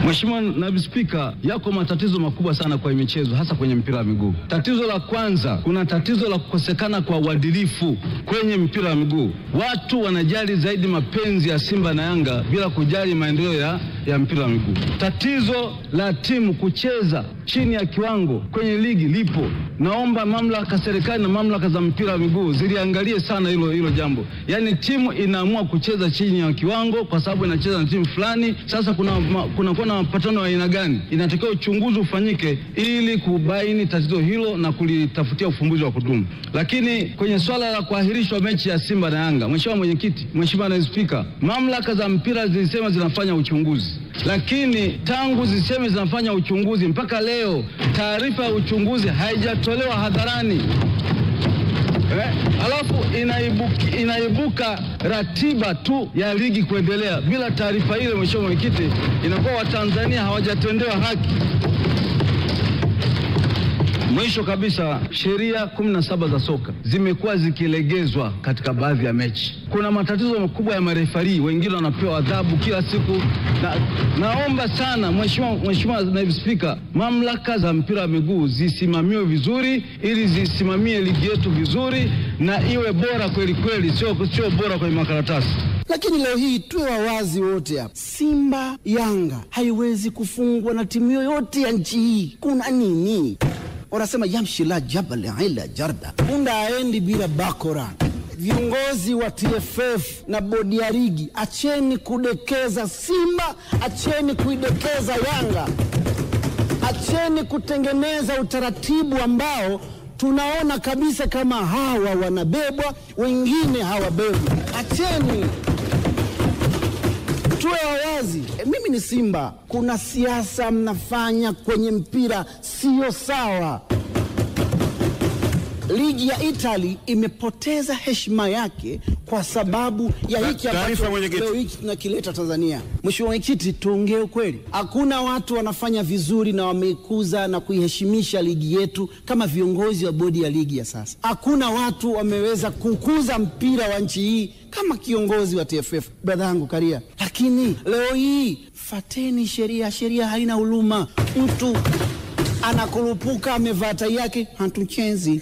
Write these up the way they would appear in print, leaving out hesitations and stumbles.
Mheshimiwa Naibu Spika, yako matatizo makubwa sana kwa michezo, hasa kwenye mpira wa miguu. Tatizo la kwanza, kuna tatizo la kukosekana kwa uadilifu kwenye mpira wa miguu. Watu wanajali zaidi mapenzi ya Simba na Yanga bila kujali maendeleo ya mpira wa miguu. Tatizo la timu kucheza chini ya kiwango kwenye ligi lipo. Naomba mamlaka serikali na mamlaka za mpira wa miguu ziliangalie sana hilo jambo. Yaani timu inaamua kucheza chini ya kiwango kwa sababu inacheza na timu fulani. Sasa kuna mapatano ya aina gani? Inatakiwa uchunguzi ufanyike ili kubaini tatizo hilo na kulitafutia ufumbuzi wa kudumu. Lakini kwenye swala la kuahirishwa mechi ya Simba na Yanga, Mheshimiwa Mwenyekiti, Mheshimiwa Naibu Spika, mamlaka za mpira zilisema zinafanya uchunguzi. Lakini tangu ziseme zinafanya uchunguzi mpaka leo taarifa ya uchunguzi haijatolewa hadharani. Alafu inaibuka ratiba tu ya ligi kuendelea bila taarifa ile. Mheshimiwa Mwenyekiti, inakuwa Watanzania hawajatendewa haki. Mwisho kabisa, sheria 17 za soka zimekuwa zikilegezwa katika baadhi ya mechi. Kuna matatizo makubwa ya marefari, wengine wanapewa adhabu kila siku. Naomba sana Mheshimiwa Naibu Spika, mamlaka za mpira wa miguu zisimamiwe vizuri ili zisimamie ligi yetu vizuri na iwe bora kweli kweli, sio bora kwenye makaratasi. Lakini leo hii tuwe wawazi wote hapa. Simba Yanga haiwezi kufungwa na timu yoyote ya nchi hii. Kuna nini? Wanasema yamshi la jabal ila jarda. Punda aendi bila bakora. Viongozi wa TFF na bodi ya ligi, acheni kudekeza Simba, acheni kuidekeza Yanga. Acheni kutengeneza utaratibu ambao tunaona kabisa kama hawa wanabebwa, wengine hawabebwi. Acheni. Tuwe wazi. Mimi ni Simba. Kuna siasa mnafanya kwenye mpira sio sawa. Ligi ya Italy imepoteza heshima yake kwa sababu ya hiki ambacho leo hiki tunakileta Tanzania. Mheshimiwa Mwenyekiti, tuongee ukweli. Hakuna watu wanafanya vizuri na wameikuza na kuiheshimisha ligi yetu kama viongozi wa bodi ya ligi ya sasa. Hakuna watu wameweza kukuza mpira wa nchi hii kama kiongozi wa TFF, brother yangu Karia. Lakini leo hii fateni sheria. Sheria haina huruma. Mtu anakurupuka amevaa tai yake, hatuchezi.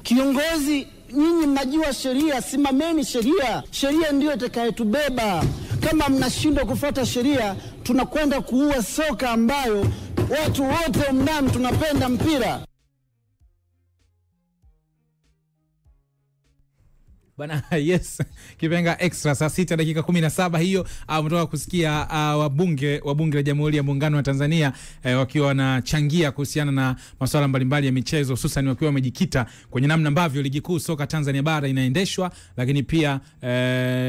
Kiongozi, nyinyi mnajua sheria, simameni sheria. Sheria ndio itakayotubeba. Kama mnashindwa kufuata sheria, tunakwenda kuua soka ambayo watu wote ndani tunapenda mpira. Bana, yes, kipenga extra saa 6 dakika 17 hiyo. Mtoka kusikia wabunge la Jamhuri ya Muungano wa Tanzania wakiwa wanachangia kuhusiana na masuala mbalimbali ya michezo, hususan wakiwa wamejikita kwenye namna ambavyo ligi kuu soka Tanzania bara inaendeshwa, lakini pia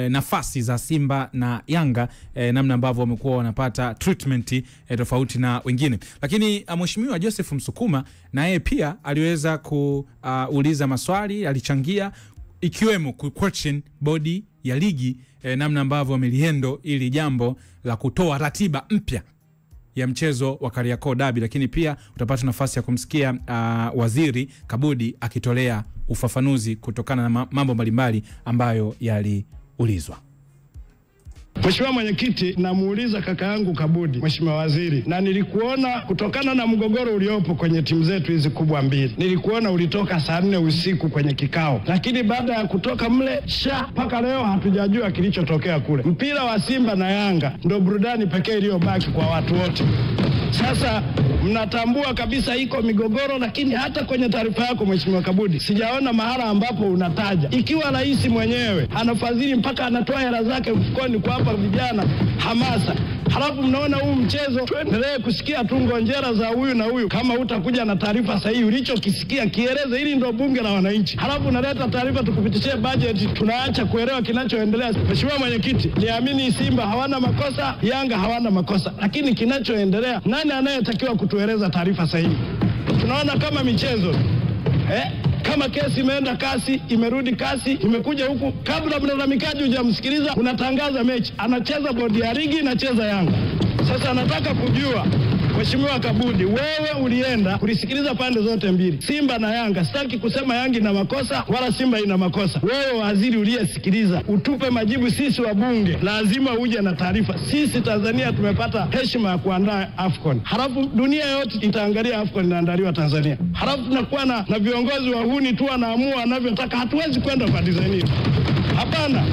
nafasi za Simba na Yanga, namna ambavyo wamekuwa wanapata treatment tofauti na wengine. Lakini Mheshimiwa Joseph Msukuma na yeye pia aliweza kuuliza maswali, alichangia ikiwemo question body ya ligi, namna ambavyo wameliendo ili jambo la kutoa ratiba mpya ya mchezo wa Kariakoo Derby. Lakini pia utapata nafasi ya kumsikia Waziri Kabudi akitolea ufafanuzi kutokana na mambo mbalimbali ambayo yaliulizwa. Mheshimiwa Mwenyekiti, namuuliza kaka yangu Kabudi, Mheshimiwa Waziri, na nilikuona kutokana na mgogoro uliopo kwenye timu zetu hizi kubwa mbili, nilikuona ulitoka saa 4 usiku kwenye kikao, lakini baada ya kutoka mle mpaka leo hatujajua kilichotokea kule. Mpira wa Simba na Yanga ndio burudani pekee iliyobaki kwa watu wote. Sasa mnatambua kabisa iko migogoro, lakini hata kwenye taarifa yako Mheshimiwa Kabudi sijaona mahala ambapo unataja. Ikiwa rais mwenyewe anafadhili mpaka anatoa hela zake mfukoni kwa hapa vijana hamasa, halafu mnaona huu mchezo tuendelee kusikia tu ngonjera za huyu na huyu. Kama utakuja na taarifa sahihi ulichokisikia kieleze, hili ndio bunge la wananchi. Halafu unaleta taarifa tukupitishie budget, tunaacha kuelewa kinachoendelea. Mheshimiwa Mwenyekiti, niamini Simba hawana makosa, Yanga hawana makosa, lakini kinachoendelea, nani anayetakiwa kutueleza taarifa sahihi? Tunaona kama michezo kama kesi imeenda kasi, imerudi kasi, imekuja huku, kabla mlalamikaji hujamsikiliza unatangaza mechi, anacheza bodi ya ligi, anacheza Yanga. Sasa nataka kujua Mheshimiwa Kabudi, wewe ulienda kulisikiliza pande zote mbili, Simba na Yanga. Sitaki kusema Yanga ina makosa wala Simba ina makosa. Wewe waziri uliyesikiliza, utupe majibu. Sisi wabunge lazima uje na taarifa. Sisi Tanzania tumepata heshima ya kuandaa AFCON, halafu dunia yote itaangalia AFCON inaandaliwa Tanzania, halafu tunakuwa na viongozi wahuni tu wanaamua wanavyotaka. Hatuwezi kwenda kwa design hiyo. Hapana.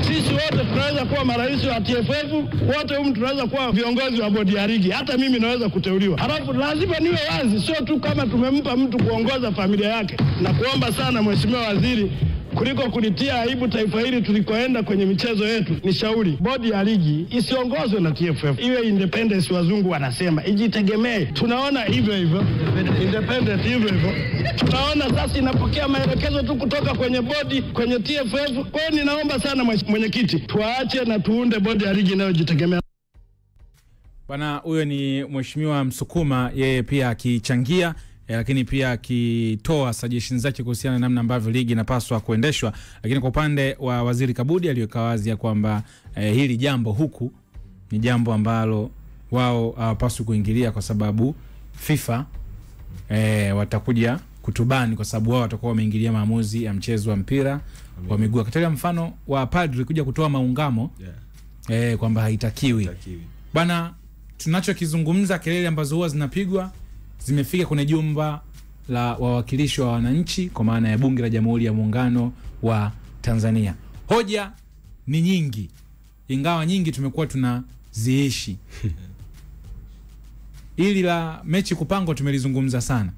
Sisi wote tunaweza kuwa marais wa TFF, wote tunaweza kuwa viongozi wa bodi ya ligi, hata mimi naweza kuteuliwa. Halafu lazima niwe wazi, sio tu kama tumempa mtu kuongoza familia yake. Na kuomba sana Mheshimiwa Waziri, kuliko kulitia aibu taifa hili tulikoenda kwenye michezo yetu, ni shauri bodi ya ligi isiongozwe na TFF, iwe independence, wazungu wanasema, ijitegemee. Tunaona hivyo independent hivyo. Tunaona sasa inapokea maelekezo tu kutoka kwenye bodi, kwenye TFF. Kwa hiyo ninaomba sana mwenyekiti, tuache na tuunde bodi ya ligi inayojitegemea. Bwana, huyo ni Mheshimiwa Msukuma, yeye pia akichangia lakini pia akitoa suggestions zake kuhusiana na namna ambavyo ligi inapaswa kuendeshwa. Lakini kwa upande wa Waziri Kabudi aliweka wazi ya kwamba hili jambo huku ni jambo ambalo wao hawapaswi kuingilia, kwa sababu FIFA watakuja kutubani kwa sababu wao watakuwa wameingilia maamuzi ya mchezo wa mpira wa miguu. Akataja mfano wa padri kuja kutoa maungamo kwamba haitakiwi. Bana, tunachokizungumza, kelele ambazo huwa zinapigwa zimefika kwenye jumba la wawakilishi wa wananchi, kwa maana ya Bunge la Jamhuri ya Muungano wa Tanzania. Hoja ni nyingi, ingawa nyingi tumekuwa tunaziishi. Ili la mechi kupangwa tumelizungumza sana.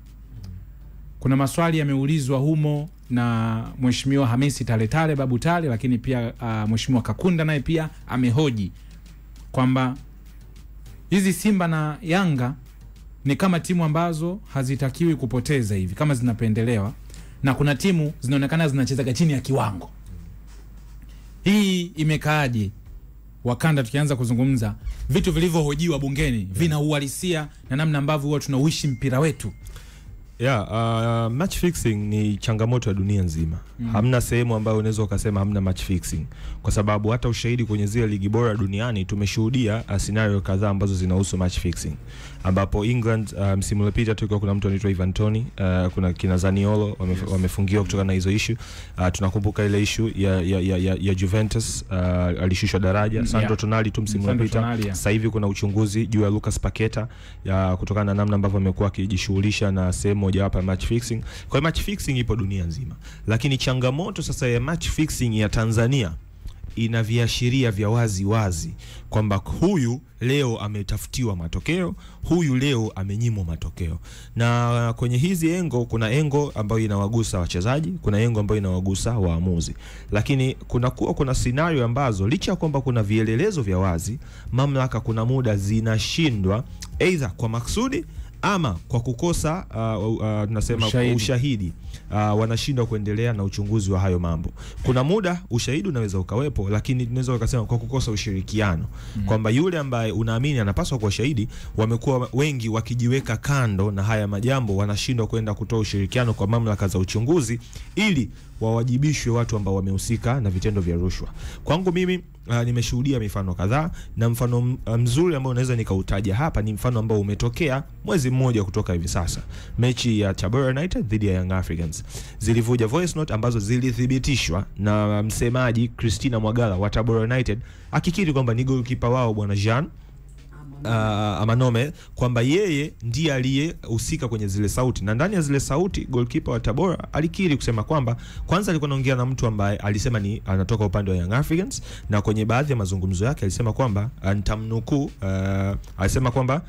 Kuna maswali yameulizwa humo na Mheshimiwa Hamisi Tale Babu Tale, lakini pia Mheshimiwa Kakunda naye pia amehoji kwamba hizi Simba na Yanga ni kama timu ambazo hazitakiwi kupoteza hivi, kama zinapendelewa, na kuna timu zinaonekana zinacheza chini ya kiwango. Hii imekaaje? Wakanda tukianza kuzungumza vitu vilivyohojiwa bungeni vina uhalisia na namna ambavyo huwa tunauishi mpira wetu. Match fixing ni changamoto ya dunia nzima. Hamna sehemu ambayo unaweza ukasema hamna match fixing, kwa sababu hata ushahidi kwenye zile ligi bora duniani tumeshuhudia scenario kadhaa ambazo zinahusu match fixing, ambapo England msimu uliopita tulikuwa kuna mtu anaitwa Ivan Toney, kuna kina Zaniolo wamefungiwa kutokana na hizo issue. Tunakumbuka ile issue ya Juventus alishushwa daraja, Sandro Tonali tu msimu uliopita. Sasa hivi kuna uchunguzi juu ya Lucas Paqueta kutokana na namna ambavyo amekuwa akijishughulisha na sehemu moja hapa match fixing. Kwa match fixing ipo dunia nzima, lakini changamoto sasa ya match fixing ya Tanzania ina viashiria vya wazi kwamba huyu leo ametafutiwa matokeo, huyu leo amenyimwa matokeo. Na kwenye hizi engo, kuna engo ambayo inawagusa wachezaji, kuna engo ambayo inawagusa waamuzi. Lakini kuna scenario ambazo licha ya kwamba kuna vielelezo vya wazi, mamlaka kuna muda zinashindwa either kwa maksudi ama kwa kukosa tunasema ushahidi, wanashindwa kuendelea na uchunguzi wa hayo mambo. Kuna muda ushahidi unaweza ukawepo, lakini tunaweza kusema kwa kukosa ushirikiano, kwamba yule ambaye unaamini anapaswa kuwa shahidi, wamekuwa wengi wakijiweka kando na haya majambo, wanashindwa kwenda kutoa ushirikiano kwa mamlaka za uchunguzi ili wawajibishwe watu ambao wamehusika na vitendo vya rushwa. Kwangu mimi nimeshuhudia mifano kadhaa, na mfano mzuri ambao naweza nikautaja hapa ni mfano ambao umetokea mwezi mmoja kutoka hivi sasa. Mechi ya Tabora United dhidi ya Young Africans, zilivuja voice note ambazo zilithibitishwa na msemaji Christina Mwagala wa Tabora United, akikiri kwamba ni goalkeeper wao bwana Jean Amanome, kwamba yeye ndiye aliyehusika kwenye zile sauti. Na ndani ya zile sauti goalkeeper wa Tabora alikiri kusema kwamba kwanza alikuwa anaongea na mtu ambaye alisema ni anatoka upande wa Young Africans, na kwenye baadhi ya mazungumzo yake alisema kwamba nitamnukuu, alisema kwamba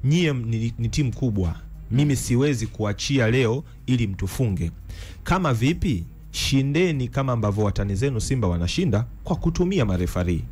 nyie ni timu kubwa, mimi siwezi kuachia leo ili mtufunge. Kama vipi? Shindeni kama ambavyo watani zenu Simba wanashinda kwa kutumia marefari.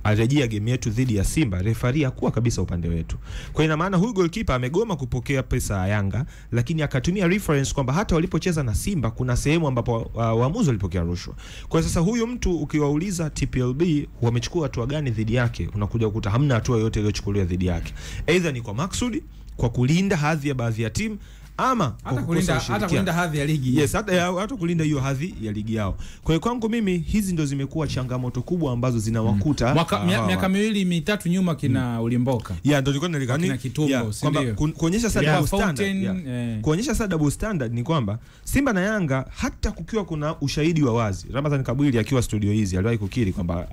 Arejea game yetu dhidi ya Simba, refari hakuwa kabisa upande wetu. Kwa ina maana huyu goalkeeper amegoma kupokea pesa ya Yanga, lakini akatumia reference kwamba hata walipocheza na Simba kuna sehemu ambapo waamuzi walipokea rushwa. Kwa sasa huyu mtu ukiwauliza TPLB wamechukua hatua gani dhidi yake, unakuja kukuta hamna hatua yoyote iliyochukuliwa dhidi yake. Either ni kwa maksudi, kwa kulinda hadhi ya baadhi ya timu, ama hata kulinda hadhi ya ligi. Yes, hata kulinda hiyo hadhi ya ligi yao. Kwa hiyo kwangu mimi hizi ndo zimekuwa changamoto kubwa ambazo zinawakuta miaka 2-3 nyuma kina Ulimboka. Ndio nilikuwa nalikana Kitumbo, kwamba kuonyesha sasa double standard. Kuonyesha sasa double standard ni kwamba Simba na Yanga hata kukiwa kuna ushahidi wa wazi. Ramadhan Kabwili akiwa studio hizi aliwahi kukiri kwamba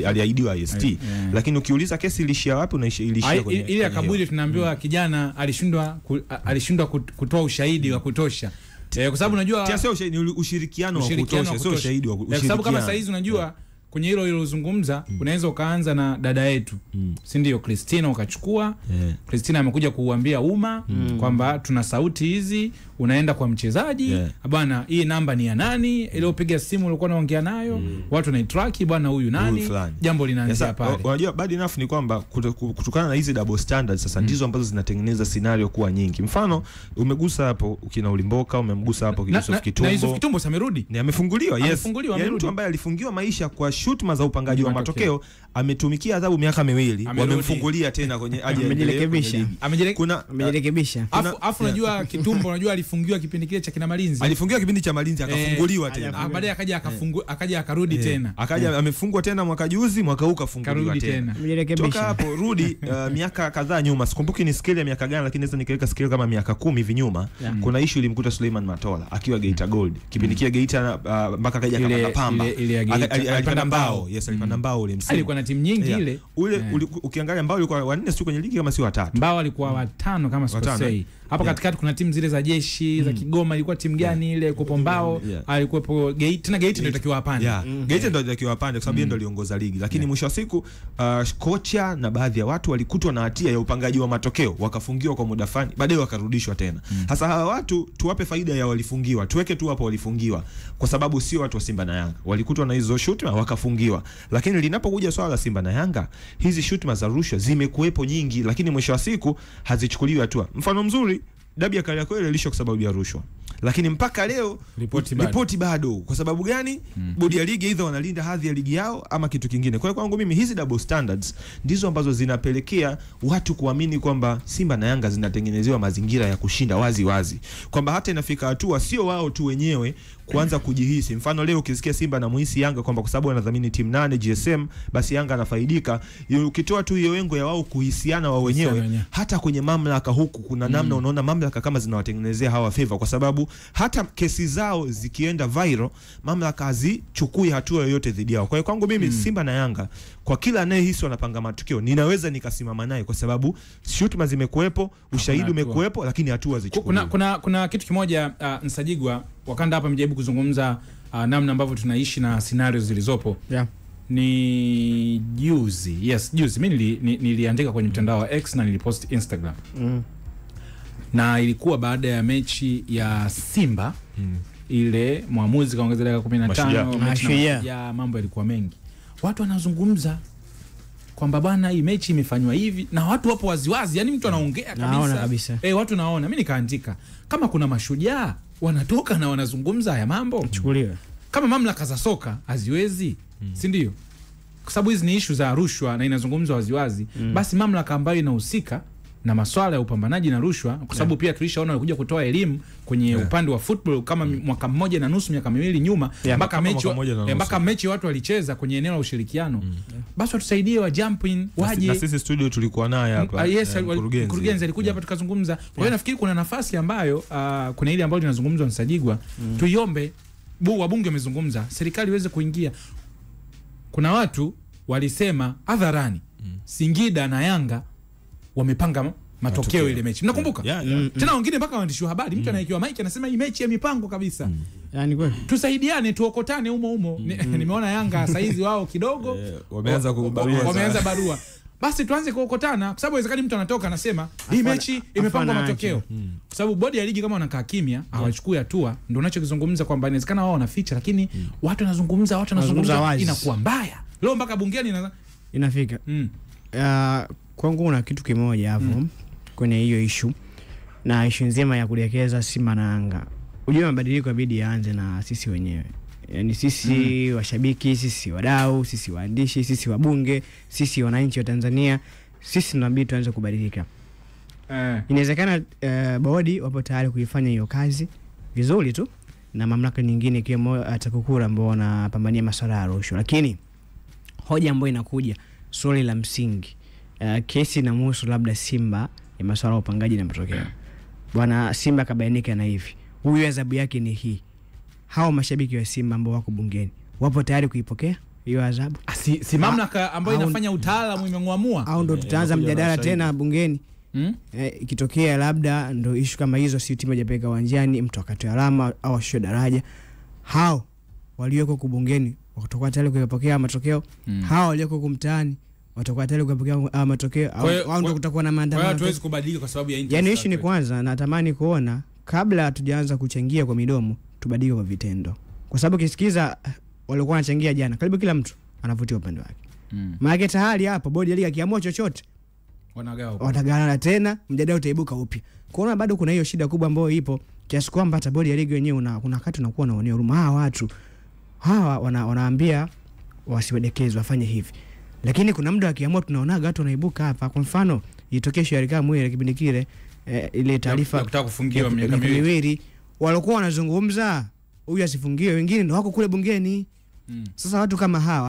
aliahidiwa IST. Lakini ukiuliza kesi ilishia wapi na ilishia kwenye ile ya Kabwili tunaambiwa kijana alishindwa kutoa ushahidi wa kutosha. Kwa sababu unajua sio ushahidi, ni ushirikiano wa kutosha, sio ushahidi wa ushirikiano. Kwa sababu kama saizi unajua kwenye hilo lilozungumza unaweza ukaanza na dada yetu, si ndio? Christina ukachukua. Christina amekuja kuuambia umma kwamba tuna sauti hizi, unaenda kwa mchezaji bwana, hii namba ni ya nani, ile upiga simu ulikuwa unaongea nayo, watu na track bwana, huyu nani, jambo linaanza pale. Unajua bad enough ni kwamba kutokana na hizi double standards sasa ndizo ambazo zinatengeneza scenario kuwa nyingi. Mfano umegusa hapo ukina Ulimboka, umemgusa hapo Yusuf Kitumbo. Na Yusuf Kitumbo amerudi. Ni amefunguliwa, yes. Yaani mtu ambaye alifungiwa maisha kwa shutuma za upangaji wa matokeo ametumikia adhabu miaka 2, wamemfungulia tena kwenye amejirekebisha. Amejirekebisha. Afu unajua Kitumbo unajua alifungiwa kipindi kile cha kina Malinzi. Alifungiwa kipindi cha Malinzi akafunguliwa tena. Baadaye akaja akarudi tena. Akaja amefungwa tena mwaka juzi, mwaka huu kafunguliwa tena. Toka hapo rudi miaka kadhaa nyuma. Sikumbuki ni scale ya miaka gani, lakini naweza nikaweka scale kama miaka 10 hivi nyuma. Kuna issue ilimkuta Suleiman Matola akiwa Geita Gold. Kipindi kile Geita mpaka kaja akapanda Pamba. Alipanda mbao. Yes, alipanda mbao ule msimu. Alikuwa na timu nyingi ile. Ukiangalia mbao ilikuwa 4 sio kwenye ligi kama si 3. Mbao alikuwa 5 kama sikosei. Hapo katikati kuna timu zile za jeshi za Kigoma, ilikuwa timu gani ile kupo Mbao, alikuwepo Geita. Tena Geita ndio itakiwa apande. Geita ndio itakiwa apande kwa sababu yeye ndio aliongoza ligi. Lakini mwisho wa siku kocha na baadhi ya watu walikutwa na hatia ya upangaji wa matokeo, wakafungiwa kwa muda fulani, baadaye wakarudishwa tena. Sasa hawa watu tuwape faida ya walifungiwa. Tuweke tu hapo walifungiwa kwa sababu sio watu wa Simba na Yanga. Walikutwa na hizo shutuma wakafungiwa. Lakini linapokuja swala la Simba na Yanga, hizi shutuma za rushwa zimekuepo nyingi, lakini mwisho wa siku hazichukuliwi hatua. Mfano mzuri, dabi ya Kariakoo ile ilishwa kwa sababu ya rushwa. Lakini mpaka leo ripoti bado. Kwa sababu gani? Bodi ya ligi either wanalinda hadhi ya ligi yao ama kitu kingine. Kwa hiyo kwangu mimi hizi double standards ndizo ambazo zinapelekea watu kuamini kwamba Simba na Yanga zinatengenezewa mazingira ya kushinda wazi wazi. Kwamba hata inafika hatua sio wao tu wenyewe kuanza kujihisi. Mfano leo ukisikia Simba na muhisi Yanga kwamba kwa sababu wanadhamini timu 8 GSM basi Yanga anafaidika. Ukitoa tu hiyo wengo ya wao kuhisiana wao wenyewe, hata kwenye mamlaka huku kuna namna unaona mamlaka kama zinawatengenezea hawa favor, kwa sababu hata kesi zao zikienda viral mamlaka hazichukui hatua yoyote dhidi yao. Kwa hiyo kwangu mimi Simba na Yanga, kwa kila anayehisi wanapanga matukio, ninaweza nikasimama naye kwa sababu shutuma zimekuepo, ushahidi umekuepo, lakini hatua zichukuliwe. Kuna kitu kimoja Nsajigwa wakanda hapa mjaribu kuzungumza namna ambavyo tunaishi na scenarios zilizopo. Ni juzi mimi niliandika kwenye mtandao wa X na nilipost Instagram. Na ilikuwa baada ya mechi ya Simba ile mwamuzi kaongeza dakika 15 ya mambo yalikuwa mengi. Watu wanazungumza kwamba bwana hii mechi imefanywa hivi, na watu wapo waziwazi, yani mtu anaongea kabisa. Watu naona. Mimi nikaandika kama kuna mashujaa wanatoka na wanazungumza haya mambo, chukuliwe. Kama mamlaka za soka haziwezi, si ndio? Kwa sababu hizi ni issue za rushwa na inazungumzwa waziwazi, basi mamlaka ambayo inahusika na masuala ya upambanaji na rushwa, kwa sababu pia tulishaona walikuja kutoa elimu kwenye upande wa football kama mwaka 1.5 miaka 2 nyuma, mpaka mechi watu walicheza kwenye eneo la ushirikiano. Basi watusaidie wa jump in waje. Na sisi studio tulikuwa naye hapa. Mkurugenzi alikuja hapa tukazungumza. Kwa hiyo nafikiri kuna nafasi ambayo kuna ile ambayo linazungumzwa Nsajigwa, tuiombe wabunge wamezungumza, serikali iweze kuingia. Kuna watu walisema hadharani Singida na Yanga wamepanga matokeo ile mechi. Mnakumbuka? Tena wengine mpaka waandishi wa habari, mtu anayekiwa mic anasema hii mechi ya mipango kabisa. Yaani kweli. Tusaidiane, tuokotane humo. Nimeona Yanga saizi wao kidogo wameanza barua. Basi tuanze kuokotana, kwa sababu inawezekana mtu anatoka anasema hii mechi imepangwa matokeo. Kwa sababu bodi ya ligi kama wanakaa kimya, hawachukui hatua, ndio unachokizungumza kwamba inawezekana wao wanaficha, lakini watu wanazungumza inakuwa mbaya. Leo mpaka bungeni inafika. Kwangu kuna kitu kimoja hapo kwenye hiyo issue, na issue nzima ya kuelekeza Simba na Yanga. Unajua mabadiliko inabidi yaanze na sisi wenyewe. Yaani sisi washabiki, sisi wadau, sisi waandishi, sisi wabunge, sisi wananchi wa Tanzania, sisi tunabidi tuanze kubadilika. Inawezekana bodi wapo tayari kuifanya hiyo kazi vizuri tu na mamlaka nyingine ikiwemo TAKUKURU ambao wanapambania masuala ya rushwa, lakini hoja ambayo inakuja swali la msingi, kesi inamhusu labda Simba ya masuala ya upangaji na matokeo. Bwana Simba kabainika na hivi, huyu adhabu yake ni hii. Hao mashabiki wa Simba ambao wako bungeni wapo tayari kuipokea hiyo adhabu? Si mamlaka ambayo inafanya utaalamu imemwamua, au ndo tutaanza mjadala tena bungeni? Ikitokea labda ndo issue kama hizo, si timu hajapeka uwanjani, mtu akatoa alama au ashushe daraja, hao walioko kubungeni watakuwa tayari kupokea matokeo? Hao walioko kumtaani watakuwa tayari kupokea matokeo? Au ndo kutakuwa na maandamano? Kwa hiyo hatuwezi kubadilika kwa sababu ya interest. Yani issue ni kwanza, natamani kuona kabla hatujaanza kuchangia kwa midomo, tubadilike kwa vitendo, kwa sababu kisikiza walikuwa wanachangia jana, karibu kila mtu anavutia upande wake. Maana tayari hapo bodi ya ligi akiamua chochote watagawana tena, mjadala utaibuka upya. Kuona bado kuna hiyo shida kubwa ambayo ipo kiasi kwamba hata bodi ya ligi wenyewe kuna wakati unakuwa unaonea huruma hawa watu. Hawa wanaambia wasiwedekezwe wafanye hivi, lakini kuna muda akiamua tunaonaga watu wanaibuka hapa. Kwa mfano itokee Sharika Mwele kipindi kile ile taarifa ya kutaka kufungiwa miaka miwili, walikuwa wanazungumza huyu asifungiwe, wengine ndio wako kule bungeni. Sasa watu kama hawa